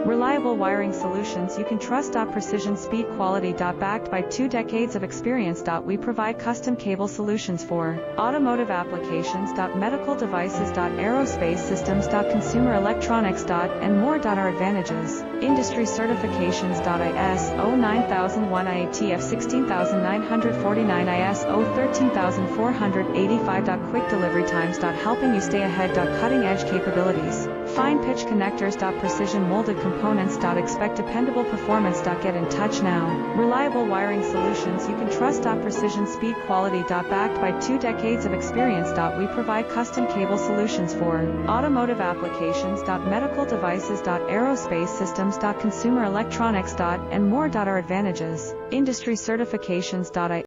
Reliable wiring solutions you can trust. Precision speed quality. Backed by 2 decades of experience. We provide custom cable solutions for automotive applications. Medical devices. Aerospace systems. Consumer electronics. And more. Our advantages: industry certifications. ISO 9001, IATF 16949, ISO 13485. Quick delivery times. Helping you stay ahead. Cutting edge capabilities. Fine pitch connectors. Precision molded components. Expect dependable performance. Get in touch now. Reliable wiring solutions you can trust. Precision speed quality. Backed by 2 decades of experience. We provide custom cable solutions for automotive applications. Medical devices. Aerospace systems. Consumer electronics. And more. Our advantages: industry certifications.